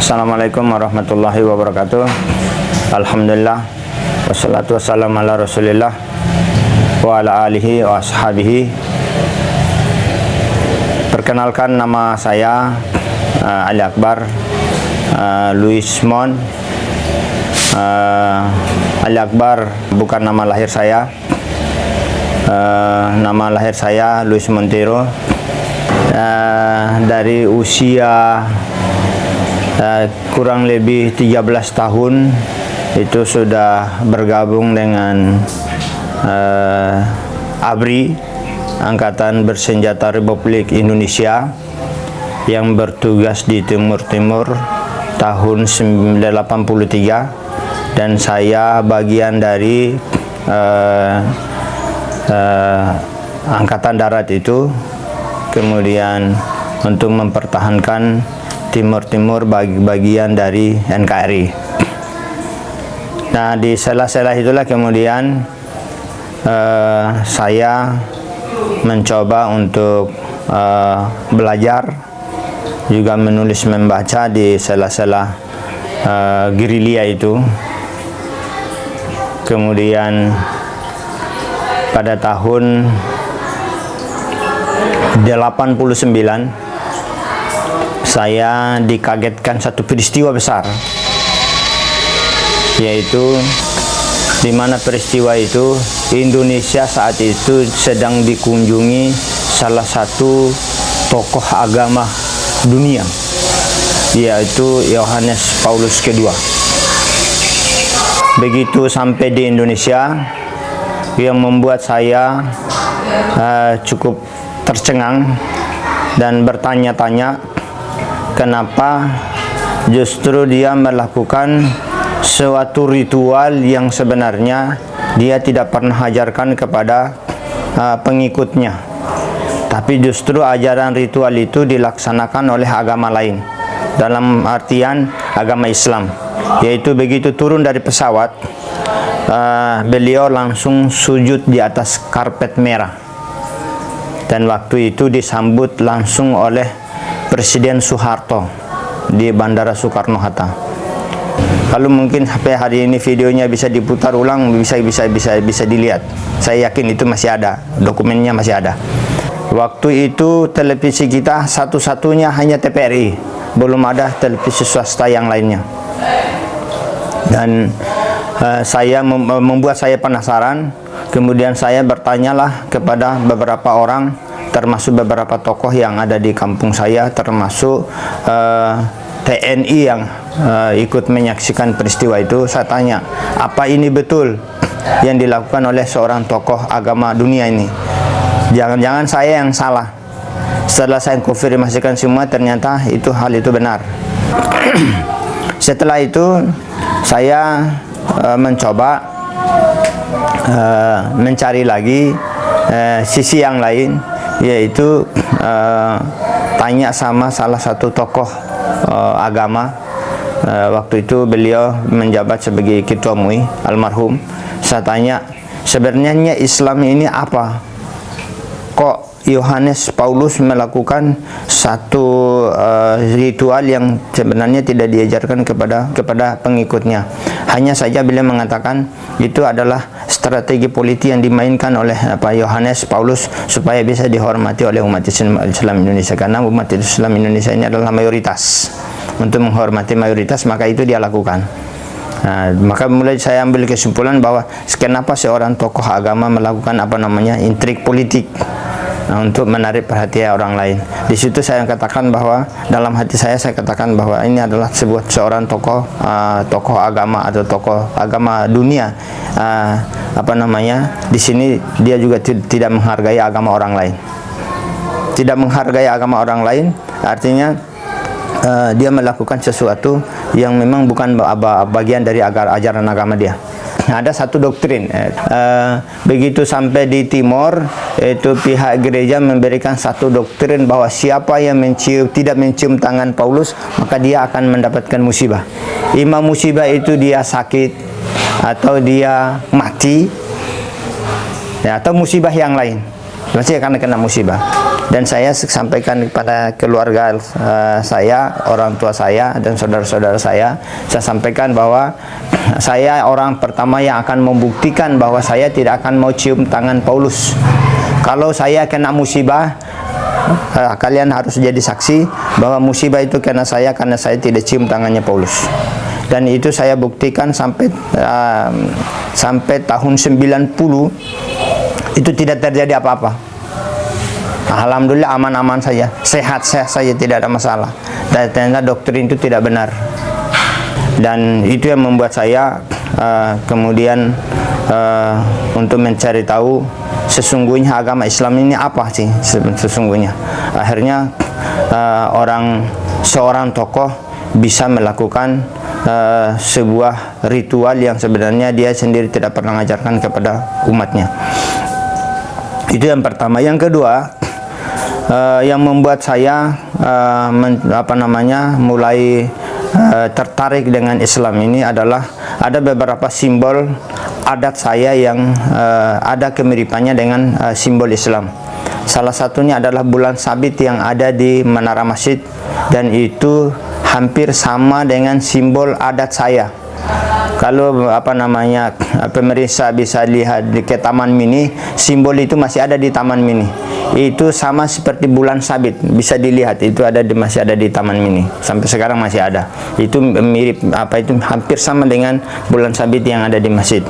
Assalamualaikum warahmatullahi wabarakatuh. Alhamdulillah, wassalatu wassalamu ala rasulillah wa ala alihi wa ashabihi. Perkenalkan, nama saya Ali Akbar Louis Mon. Ali Akbar bukan nama lahir saya. Nama lahir saya Louis Montero. Dari usia kurang lebih 13 tahun itu sudah bergabung dengan ABRI, Angkatan Bersenjata Republik Indonesia, yang bertugas di Timur Timur tahun 1983, dan saya bagian dari Angkatan Darat itu, kemudian untuk mempertahankan Timur-Timur bagian dari NKRI. Nah, di sela-sela itulah kemudian saya mencoba untuk belajar, juga menulis membaca di sela-sela gerilya itu. Kemudian pada tahun 89 saya dikagetkan satu peristiwa besar, yaitu di mana peristiwa itu Indonesia saat itu sedang dikunjungi salah satu tokoh agama dunia, yaitu Yohanes Paulus II. Begitu sampai di Indonesia, yang membuat saya cukup tercengang dan bertanya-tanya, kenapa justru dia melakukan suatu ritual yang sebenarnya dia tidak pernah ajarkan kepada pengikutnya, tapi justru ajaran ritual itu dilaksanakan oleh agama lain, dalam artian agama Islam. Yaitu begitu turun dari pesawat, beliau langsung sujud di atas karpet merah, dan waktu itu disambut langsung oleh Presiden Soeharto di Bandara Soekarno-Hatta. Kalau mungkin sampai hari ini videonya bisa diputar ulang, bisa dilihat. Saya yakin itu masih ada, dokumennya masih ada. Waktu itu televisi kita satu-satunya hanya TVRI, belum ada televisi swasta yang lainnya. Dan membuat saya penasaran. Kemudian saya bertanyalah kepada beberapa orang, termasuk beberapa tokoh yang ada di kampung saya, termasuk TNI yang ikut menyaksikan peristiwa itu. Saya tanya, apa ini betul yang dilakukan oleh seorang tokoh agama dunia ini? Jangan-jangan saya yang salah. Setelah saya konfirmasikan semua, ternyata hal itu benar. Setelah itu saya mencoba mencari lagi sisi yang lain, yaitu tanya sama salah satu tokoh agama. Waktu itu beliau menjabat sebagai ketua MUI, almarhum. Saya tanya, sebenarnya Islam ini apa? Kok Yohanes Paulus melakukan satu ritual yang sebenarnya tidak diajarkan kepada pengikutnya? Hanya saja beliau mengatakan itu adalah strategi politik yang dimainkan oleh Yohanes Paulus supaya bisa dihormati oleh umat Islam Indonesia, karena umat Islam Indonesia ini adalah mayoritas. Untuk menghormati mayoritas, maka itu dia lakukan. Nah, maka mulai saya ambil kesimpulan bahwa kenapa seorang tokoh agama melakukan intrik politik untuk menarik perhatian orang lain. Di situ saya katakan bahwa dalam hati saya katakan bahwa ini adalah seorang tokoh agama atau tokoh agama dunia. Di sini dia juga tidak menghargai agama orang lain. Tidak menghargai agama orang lain artinya dia melakukan sesuatu yang memang bukan bagian dari ajaran agama dia. Ada satu doktrin, begitu sampai di Timor, itu pihak gereja memberikan satu doktrin bahwa siapa yang tidak mencium tangan Paulus, maka dia akan mendapatkan musibah. Imam musibah itu dia sakit, atau dia mati, atau musibah yang lain. pasti akan kena musibah. Dan saya sampaikan kepada keluarga saya, orang tua saya dan saudara-saudara saya sampaikan bahwa saya orang pertama yang akan membuktikan bahwa saya tidak akan mau cium tangan Paulus. Kalau saya kena musibah, kalian harus jadi saksi bahwa musibah itu karena saya tidak cium tangannya Paulus. Dan itu saya buktikan sampai tahun 90 itu tidak terjadi apa-apa. Alhamdulillah aman-aman saja, sehat-sehat saja, tidak ada masalah. Dan ternyata doktrin itu tidak benar. Dan itu yang membuat saya kemudian untuk mencari tahu sesungguhnya agama Islam ini apa sih sesungguhnya. Akhirnya seorang tokoh bisa melakukan sebuah ritual yang sebenarnya dia sendiri tidak pernah mengajarkan kepada umatnya. Itu yang pertama. Yang kedua, yang membuat saya mulai tertarik dengan Islam ini adalah ada beberapa simbol adat saya yang ada kemiripannya dengan simbol Islam. Salah satunya adalah bulan sabit yang ada di menara masjid, dan itu hampir sama dengan simbol adat saya. Kalau pemirsa bisa lihat di ke Taman Mini, simbol itu masih ada di Taman Mini. Itu sama seperti bulan sabit, bisa dilihat, itu masih ada di Taman Mini. Sampai sekarang masih ada. Itu mirip hampir sama dengan bulan sabit yang ada di masjid.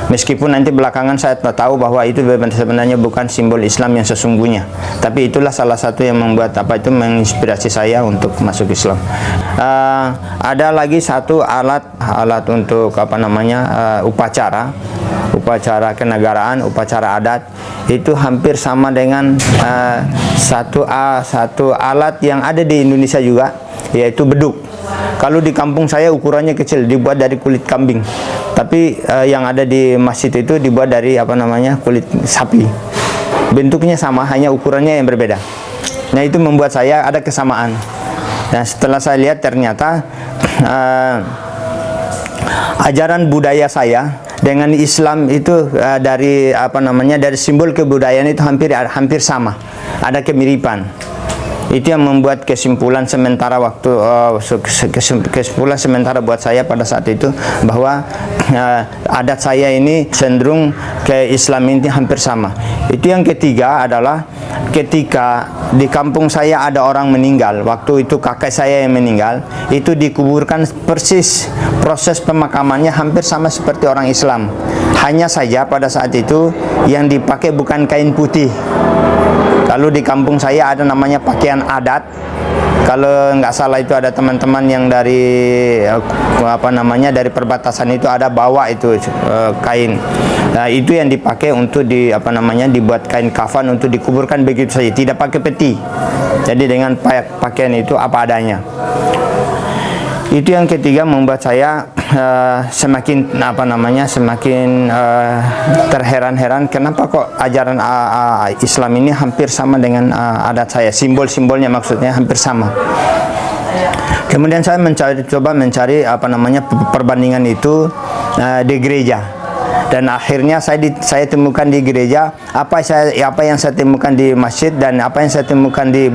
Meskipun nanti belakangan saya tahu bahwa itu sebenarnya bukan simbol Islam yang sesungguhnya, tapi itulah salah satu yang membuat menginspirasi saya untuk masuk Islam. Ada lagi satu alat untuk upacara kenegaraan, upacara adat, itu hampir sama dengan satu alat yang ada di Indonesia juga, yaitu beduk. Kalau di kampung saya ukurannya kecil, dibuat dari kulit kambing. Tapi yang ada di masjid itu dibuat dari kulit sapi. Bentuknya sama, hanya ukurannya yang berbeda. Nah, itu membuat saya ada kesamaan. Dan setelah saya lihat ternyata ajaran budaya saya dengan Islam itu dari simbol kebudayaan itu hampir sama. Ada kemiripan. Itu yang membuat kesimpulan sementara buat saya pada saat itu bahwa adat saya ini cenderung ke Islam ini hampir sama. Itu yang ketiga adalah ketika di kampung saya ada orang meninggal, waktu itu kakek saya yang meninggal, itu dikuburkan persis, proses pemakamannya hampir sama seperti orang Islam. Hanya saja pada saat itu yang dipakai bukan kain putih. Kalau di kampung saya ada namanya pakaian adat. Kalau nggak salah itu ada teman-teman yang dari dari perbatasan itu ada bawa itu kain. Nah, itu yang dipakai untuk dibuat kain kafan untuk dikuburkan begitu saja, tidak pakai peti. Jadi dengan pakaian itu apa adanya. Itu yang ketiga membuat saya semakin terheran-heran kenapa kok ajaran Islam ini hampir sama dengan adat saya, simbol-simbolnya maksudnya hampir sama. Kemudian saya coba mencari perbandingan itu di gereja. Dan akhirnya saya temukan di gereja apa yang saya temukan di masjid dan apa yang saya temukan di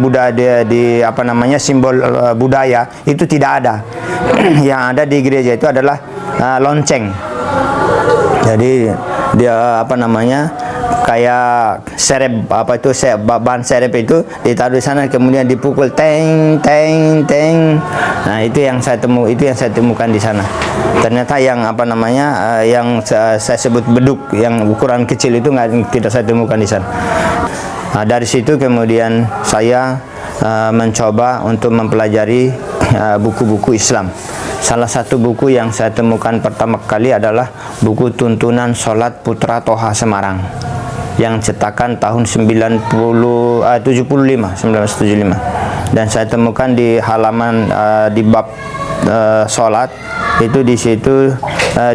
simbol budaya itu tidak ada. Yang ada di gereja itu adalah lonceng. Jadi dia kayak serep ban serep itu ditaruh di sana, kemudian dipukul teng teng teng. Nah, itu yang saya temukan di sana. Ternyata yang yang saya sebut beduk yang ukuran kecil itu tidak saya temukan di sana. Nah, dari situ kemudian saya mencoba untuk mempelajari buku-buku Islam. Salah satu buku yang saya temukan pertama kali adalah buku Tuntunan Sholat Putra Toha Semarang yang cetakan tahun 1975. Dan saya temukan di halaman di bab sholat itu, di situ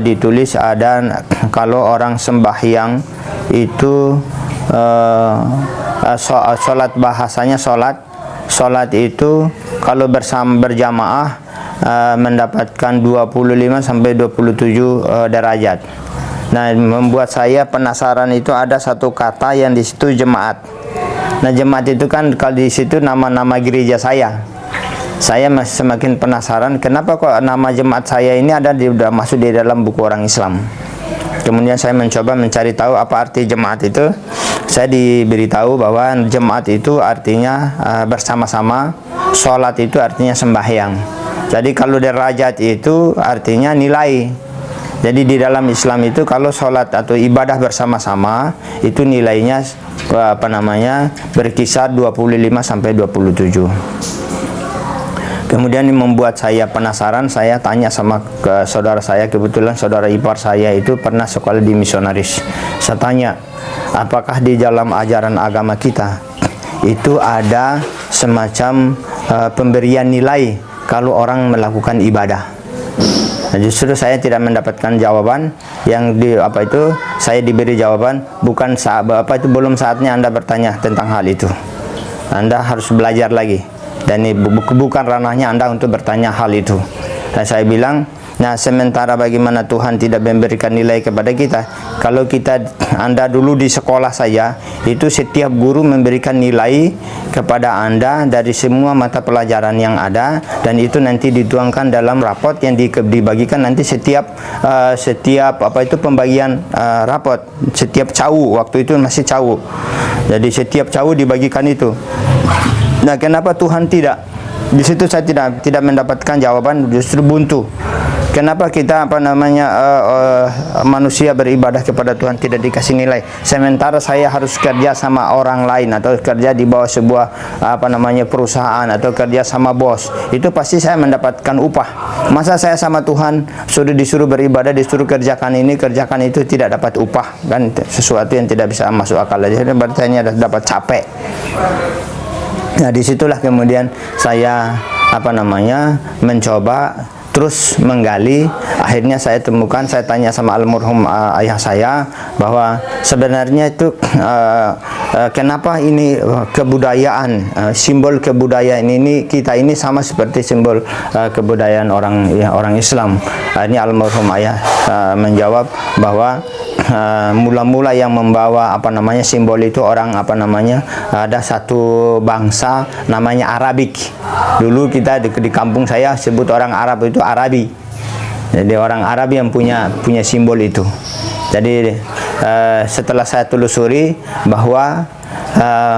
ditulis ada kalau orang sembahyang itu sholat, bahasanya sholat itu kalau berjamaah mendapatkan 25 sampai 27 derajat. Nah, membuat saya penasaran itu ada satu kata yang di situ jemaat. Nah, jemaat itu kan kalau di situ nama-nama gereja saya. Saya masih semakin penasaran kenapa kok nama jemaat saya ini udah masuk di dalam buku orang Islam. Kemudian saya mencoba mencari tahu apa arti jemaat itu. Saya diberitahu bahwa jemaat itu artinya bersama-sama, sholat itu artinya sembahyang. Jadi kalau derajat itu artinya nilai. Jadi di dalam Islam itu kalau sholat atau ibadah bersama-sama itu nilainya berkisar 25 sampai 27. Kemudian ini membuat saya penasaran, saya tanya sama saudara saya, kebetulan saudara ipar saya itu pernah sekolah di misionaris. Saya tanya, apakah di dalam ajaran agama kita itu ada semacam pemberian nilai kalau orang melakukan ibadah? Nah, justru saya tidak mendapatkan jawaban. Saya diberi jawaban, belum saatnya Anda bertanya tentang hal itu. Anda harus belajar lagi. Dan ini bukan ranahnya Anda untuk bertanya hal itu. Dan saya bilang, nah sementara bagaimana Tuhan tidak memberikan nilai kepada kita. Kalau Anda dulu di sekolah saja, itu setiap guru memberikan nilai kepada Anda dari semua mata pelajaran yang ada, dan itu nanti dituangkan dalam rapot yang dibagikan nanti setiap pembagian rapot, setiap cawu, waktu itu masih cawu. Jadi setiap cawu dibagikan itu. Nah, kenapa Tuhan tidak? Di situ saya tidak mendapatkan jawaban, justru buntu. Kenapa kita manusia beribadah kepada Tuhan tidak dikasih nilai? Sementara saya harus kerja sama orang lain atau kerja di bawah sebuah perusahaan atau kerja sama bos. Itu pasti saya mendapatkan upah. Masa saya sama Tuhan disuruh beribadah, disuruh kerjakan ini, kerjakan itu, tidak dapat upah? Kan sesuatu yang tidak bisa masuk akal aja. Berarti hanya dapat capek. Nah, disitulah kemudian saya mencoba terus menggali. Akhirnya saya temukan, saya tanya sama almarhum ayah saya bahwa sebenarnya itu kenapa ini kebudayaan, simbol kebudayaan ini kita ini sama seperti simbol kebudayaan orang Islam. Ini almarhum ayah menjawab bahwa mula-mula yang membawa simbol itu ada satu bangsa namanya Arabik. Dulu kita di kampung saya sebut orang Arab itu Arabi. Jadi orang Arab yang punya simbol itu. Jadi setelah saya telusuri bahwa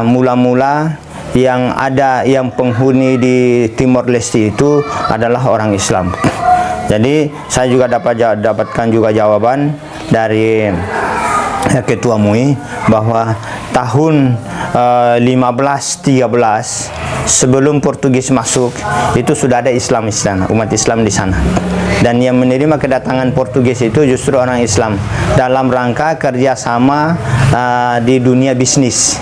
mula-mula yang penghuni di Timor Leste itu adalah orang Islam. Jadi saya juga dapatkan juga jawaban dari Ketua MUI bahwa tahun 1513 sebelum Portugis masuk itu sudah ada Islam umat Islam di sana. Dan yang menerima kedatangan Portugis itu justru orang Islam dalam rangka kerjasama di dunia bisnis.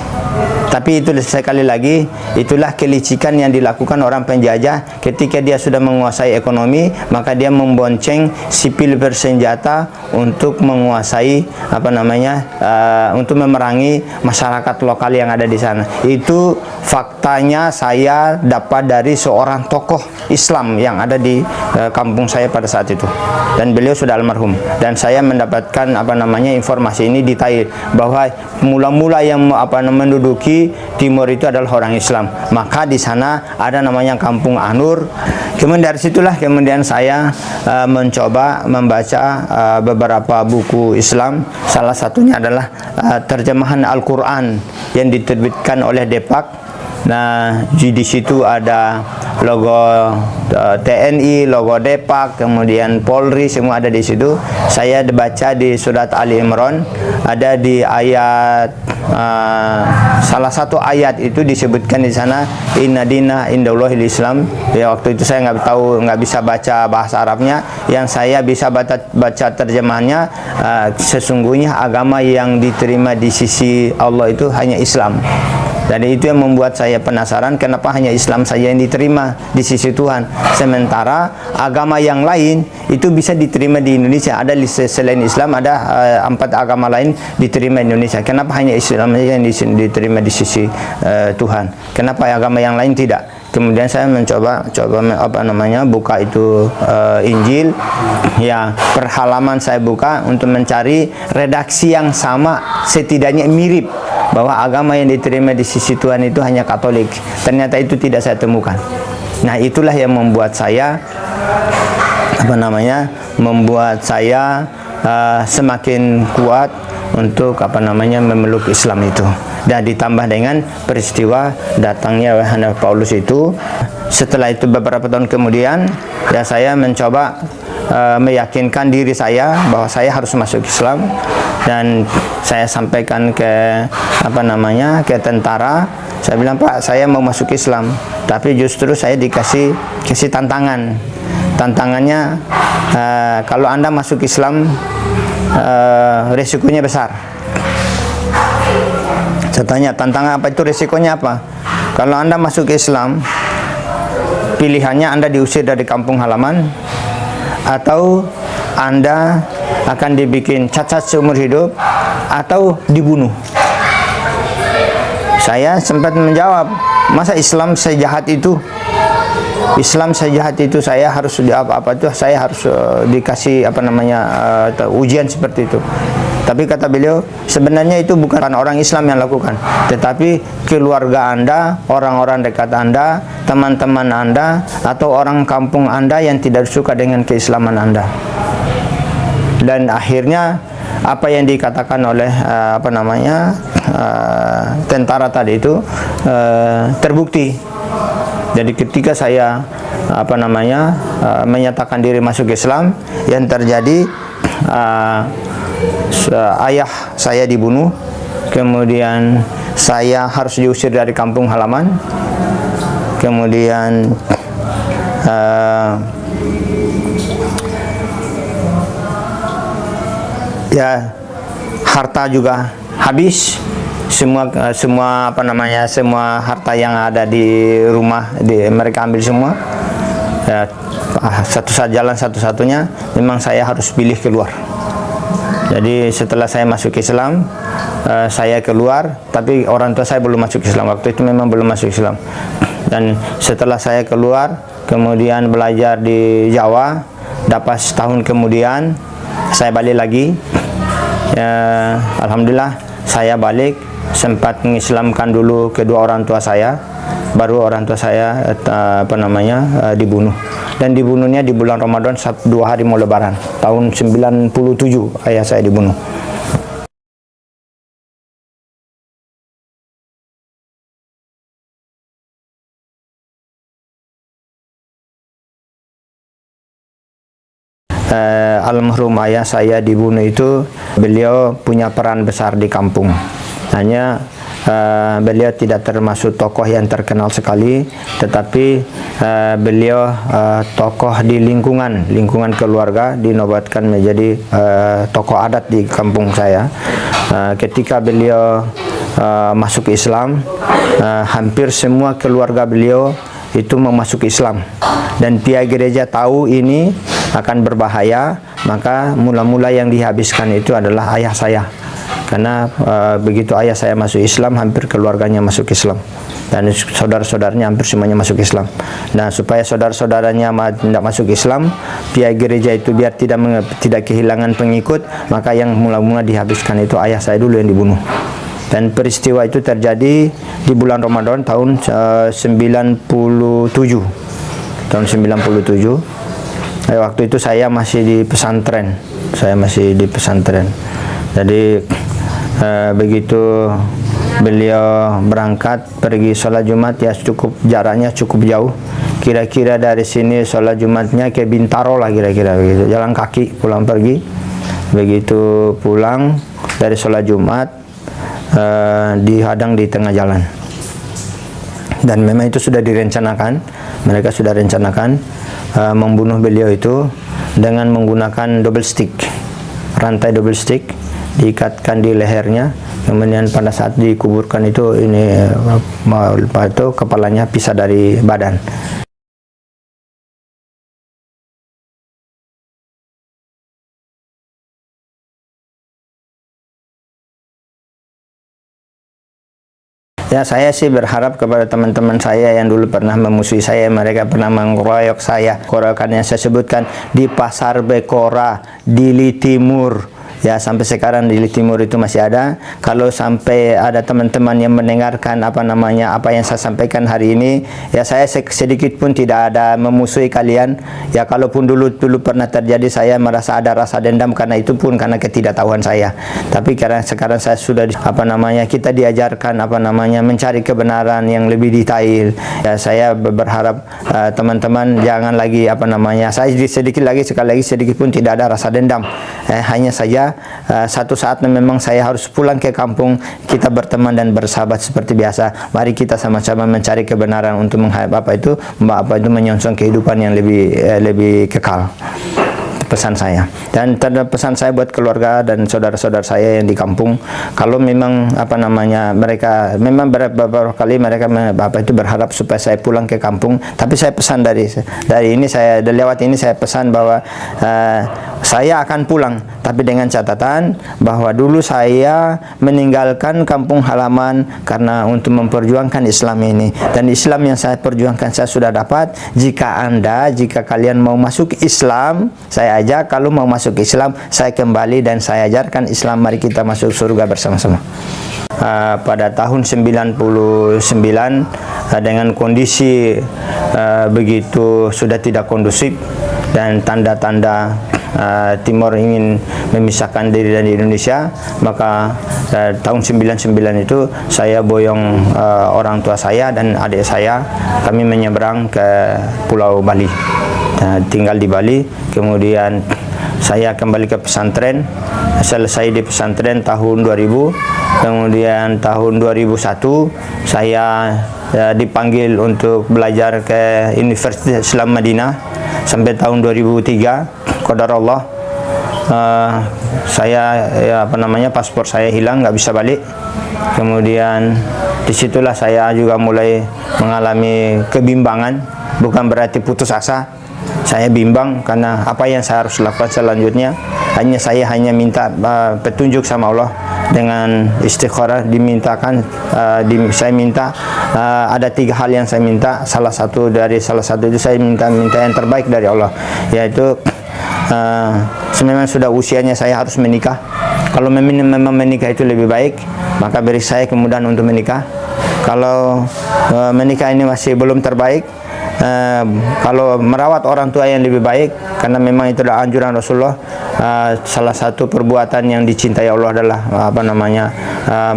Tapi itu sekali lagi, itulah kelicikan yang dilakukan orang penjajah. Ketika dia sudah menguasai ekonomi, maka dia membonceng sipil bersenjata untuk menguasai untuk memerangi masyarakat lokal yang ada di sana. Itu faktanya saya dapat dari seorang tokoh Islam yang ada di kampung saya pada saat itu. Dan beliau sudah almarhum. Dan saya mendapatkan informasi ini detail bahwa mula-mula yang menduduki Timur itu adalah orang Islam. Maka di sana ada namanya Kampung Anur. Kemudian dari situlah saya mencoba membaca beberapa buku Islam. Salah satunya adalah terjemahan Al-Quran yang diterbitkan oleh Depak. Nah, di situ ada logo TNI, logo Depak, kemudian Polri, semua ada di situ. Saya baca di surat Ali Imran, ada di ayat salah satu ayat itu disebutkan di sana inna dina indallahil Islam. Ya, waktu itu saya nggak bisa baca bahasa Arabnya. Yang saya bisa baca terjemahannya, sesungguhnya agama yang diterima di sisi Allah itu hanya Islam. Jadi itu yang membuat saya penasaran kenapa hanya Islam saja yang diterima di sisi Tuhan, sementara agama yang lain itu bisa diterima di Indonesia. Ada selain Islam ada 4 agama lain diterima di Indonesia. Kenapa hanya Islam saja yang diterima di sisi Tuhan? Kenapa agama yang lain tidak? Kemudian saya mencoba buka itu Injil. Ya, per halaman saya buka untuk mencari redaksi yang sama, setidaknya mirip, bahwa agama yang diterima di sisi Tuhan itu hanya Katolik. Ternyata itu tidak saya temukan. Nah, itulah yang membuat saya semakin kuat untuk memeluk Islam itu. Dan ditambah dengan peristiwa datangnya Yohanes Paulus itu. Setelah itu beberapa tahun kemudian, ya saya mencoba meyakinkan diri saya bahwa saya harus masuk Islam, dan saya sampaikan ke ke tentara. Saya bilang, Pak, saya mau masuk Islam, tapi justru saya dikasih tantangan. Tantangannya, kalau Anda masuk Islam, resikonya besar. Saya tanya, tantangan apa itu, resikonya apa? Kalau Anda masuk Islam, pilihannya Anda diusir dari kampung halaman, atau Anda akan dibikin cacat seumur hidup, atau dibunuh. Saya sempat menjawab, masa Islam sejahat itu? Islam sejahat itu, saya harus saya harus dikasih ujian seperti itu. Tapi kata beliau, sebenarnya itu bukan orang Islam yang lakukan, tetapi keluarga Anda, orang-orang dekat Anda, teman-teman Anda, atau orang kampung Anda yang tidak suka dengan keislaman Anda. Dan akhirnya apa yang dikatakan oleh tentara tadi itu terbukti. Jadi ketika saya menyatakan diri masuk Islam, yang terjadi ayah saya dibunuh, kemudian saya harus diusir dari kampung halaman, kemudian ya harta juga habis, semua harta yang ada di rumah mereka ambil semua. Ya, jalan satu-satunya memang saya harus pilih keluar. Jadi setelah saya masuk Islam, saya keluar, tapi orang tua saya belum masuk Islam. Waktu itu memang belum masuk Islam. Dan setelah saya keluar, kemudian belajar di Jawa, dapat setahun kemudian saya balik lagi. Ya, alhamdulillah saya balik, sempat mengislamkan dulu kedua orang tua saya, baru orang tua saya dibunuh. Dan dibunuhnya di bulan Ramadan 2 hari mau Lebaran tahun 97, ayah saya dibunuh. Almarhum ayah saya dibunuh itu, beliau punya peran besar di kampung. Hanya beliau tidak termasuk tokoh yang terkenal sekali, tetapi beliau tokoh di lingkungan keluarga, dinobatkan menjadi tokoh adat di kampung saya. Ketika beliau masuk Islam, hampir semua keluarga beliau itu memasuki Islam, dan pihak gereja tahu ini akan berbahaya, maka mula-mula yang dihabiskan itu adalah ayah saya. Karena begitu ayah saya masuk Islam, hampir keluarganya masuk Islam, dan saudara-saudaranya hampir semuanya masuk Islam. Nah, supaya saudara-saudaranya tidak masuk Islam, pihak gereja itu biar tidak kehilangan pengikut, maka yang mula-mula dihabiskan itu ayah saya dulu yang dibunuh. Dan peristiwa itu terjadi di bulan Ramadan tahun 97. Waktu itu saya masih di pesantren. Jadi begitu beliau berangkat pergi sholat Jumat, ya jaraknya cukup jauh. Kira-kira dari sini sholat Jumatnya ke Bintaro lah, kira-kira begitu. Jalan kaki pulang pergi. Begitu pulang dari sholat Jumat, dihadang di tengah jalan. Dan memang itu sudah direncanakan. Mereka sudah rencanakan membunuh beliau itu dengan menggunakan double stick, rantai double stick diikatkan di lehernya. Kemudian pada saat dikuburkan itu kepalanya pisah dari badan. Ya, saya sih berharap kepada teman-teman saya yang dulu pernah memusuhi saya, mereka pernah mengeroyok saya, keroyokan yang saya sebutkan di Pasar Bekora, Dili Timur. Ya, sampai sekarang di Timur itu masih ada. Kalau sampai ada teman-teman yang mendengarkan apa yang saya sampaikan hari ini, ya saya sedikit pun tidak ada memusuhi kalian. Ya, kalaupun dulu pernah terjadi, saya merasa ada rasa dendam karena itu pun karena ketidaktahuan saya. Tapi karena sekarang saya sudah kita diajarkan mencari kebenaran yang lebih detail. Ya, saya berharap teman-teman jangan lagi saya sekali lagi sedikit pun tidak ada rasa dendam. Hanya saja satu saat memang saya harus pulang ke kampung, kita berteman dan bersahabat seperti biasa. Mari kita sama-sama mencari kebenaran untuk menyongsong kehidupan yang lebih kekal. Pesan saya, dan pesan saya buat keluarga dan saudara-saudara saya yang di kampung, kalau memang mereka memang beberapa kali mereka berharap supaya saya pulang ke kampung, tapi saya pesan dari ini, saya lewat ini saya pesan bahwa saya akan pulang, tapi dengan catatan bahwa dulu saya meninggalkan kampung halaman karena untuk memperjuangkan Islam ini, dan Islam yang saya perjuangkan saya sudah dapat. Jika kalian mau masuk Islam, saya ajak. Kalau mau masuk Islam, saya kembali dan saya ajarkan Islam. Mari kita masuk surga bersama-sama. Pada tahun 99 dengan kondisi begitu sudah tidak kondusif dan tanda-tanda Timor ingin memisahkan diri dari Indonesia, maka tahun 99 itu saya boyong orang tua saya dan adik saya, kami menyeberang ke Pulau Bali. Tinggal di Bali, kemudian saya kembali ke pesantren, selesai di pesantren tahun 2000, kemudian tahun 2001 saya dipanggil untuk belajar ke Universitas Islam Madinah sampai tahun 2003. Qadarullah, paspor saya hilang, nggak bisa balik. Kemudian disitulah saya juga mulai mengalami kebimbangan, bukan berarti putus asa. Saya bimbang karena apa yang saya harus lakukan selanjutnya. Saya hanya minta petunjuk sama Allah dengan istikharah, saya minta ada 3 hal yang saya minta. Salah satu itu saya minta yang terbaik dari Allah, yaitu memang sudah usianya saya harus menikah. Kalau memang menikah itu lebih baik, maka beri saya kemudahan untuk menikah. Kalau menikah ini masih belum terbaik, kalau merawat orang tua yang lebih baik, karena memang itu adalah anjuran Rasulullah. Salah satu perbuatan yang dicintai Allah adalah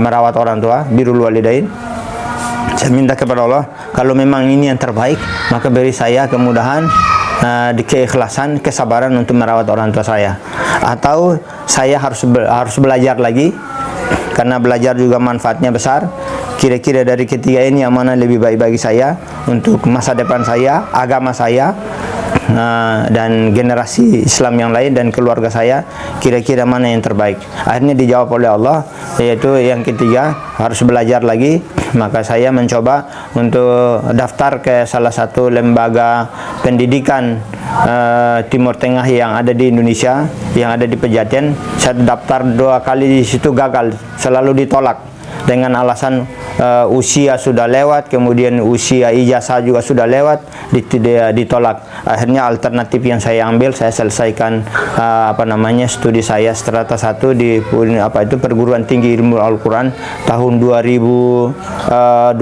merawat orang tua, birrul walidain. Saya minta kepada Allah, kalau memang ini yang terbaik, maka beri saya kemudahan, keikhlasan, kesabaran untuk merawat orang tua saya. Atau saya harus belajar lagi, karena belajar juga manfaatnya besar. Kira-kira dari ketiga ini yang mana lebih baik bagi saya untuk masa depan saya, agama saya, dan generasi Islam yang lain dan keluarga saya, kira-kira mana yang terbaik. Akhirnya dijawab oleh Allah, yaitu yang ketiga, harus belajar lagi. Maka saya mencoba untuk daftar ke salah satu lembaga pendidikan Timur Tengah yang ada di Indonesia, yang ada di Pejaten. Saya daftar 2 kali, di situ gagal, selalu ditolak dengan alasan usia sudah lewat, kemudian usia ijazah juga sudah lewat, ditolak. Akhirnya alternatif yang saya ambil, saya selesaikan studi saya strata 1 di Perguruan Tinggi Ilmu Al-Quran tahun 2017.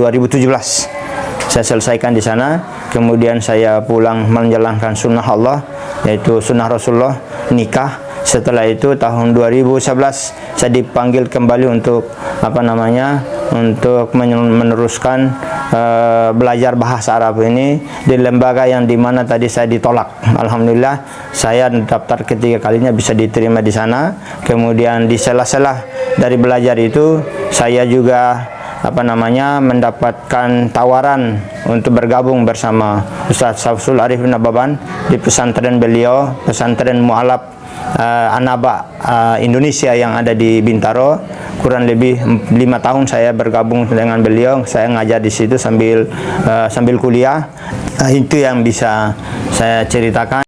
Saya selesaikan di sana, kemudian saya pulang menjalankan sunnah Allah, yaitu sunnah Rasulullah, nikah. Setelah itu tahun 2011 saya dipanggil kembali untuk untuk meneruskan belajar bahasa Arab ini di lembaga yang dimana tadi saya ditolak. Alhamdulillah, saya daftar ketiga kalinya bisa diterima di sana. Kemudian di sela-sela dari belajar itu, saya juga mendapatkan tawaran untuk bergabung bersama Ustaz Syamsul Arif bin Ababan di pesantren beliau, pesantren Mu'alaf Anaba Indonesia yang ada di Bintaro. Kurang lebih 5 tahun saya bergabung dengan beliau. Saya ngajar di situ sambil kuliah. Itu yang bisa saya ceritakan.